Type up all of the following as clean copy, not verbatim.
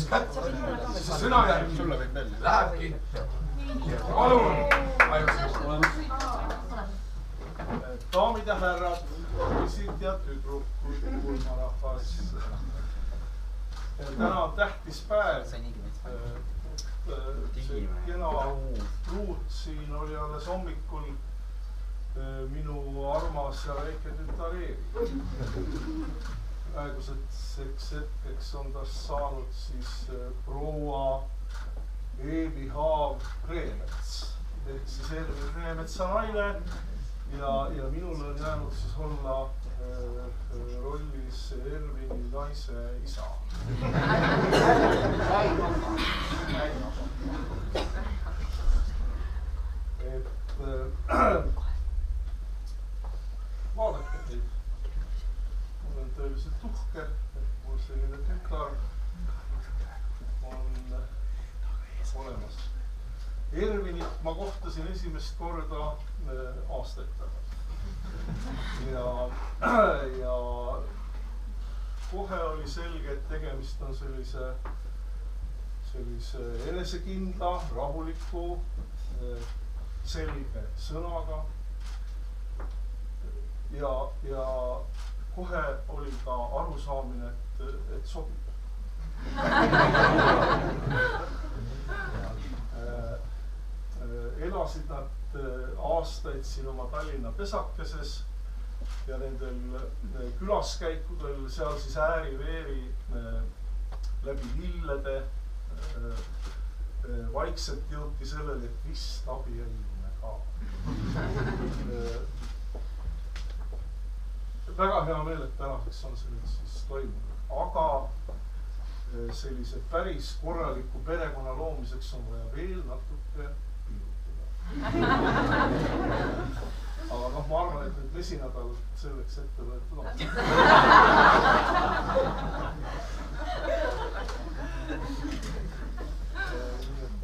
siis kätte. See sõna järgi sulle võib välja. Lähebki. Palun. Daamid ja härrad, poisid ja tüdrukud, kulmarahvas. Täna on tähtis päev. See kena pruut siin oli alles hommikul minu armas ja väike tütar Eevi. Praeguseks hetkeks on tast saanud siis proua Eevi Haav Reemets. Ehk siis Ervin Reemetsa naine ja minul on jäänud siis olla rollis Ervini naise isa. Vaadake teid. Ma olen tõeliselt uhke, et mul selline tütar on olemas. Ervinit ma kohtasin esimest korda aastaid tagasi. Ja kohe oli selge, et tegemist on sellise enesekindla, rahuliku, selge sõnaga. Ja kohe oli ka arusaamine, et sobib. Elasid nad aastaid siin oma Tallinna pesakeses ja nendel külaskäikudel seal siis ääri-veeri läbi lillede vaikselt jõuti sellele, et vist abiellume ka. Väga hea meel, et tänaseks on see nüüd siis toimunud, aga sellise päris korraliku perekonna loomiseks on vaja veel natuke piirutada. Aga noh, ma arvan, et nüüd mesinädal selleks ette võetud on.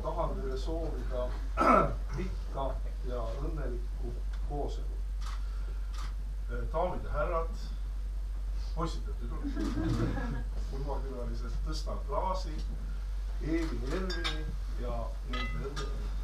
Tahan teile soovida pikka ja õnnelikku kooselu. Daamid ja härrad, poisid ja tüdrukud, pulmakülalised, tõstan klaasi Eevi Ervini ja nende õnnelikust.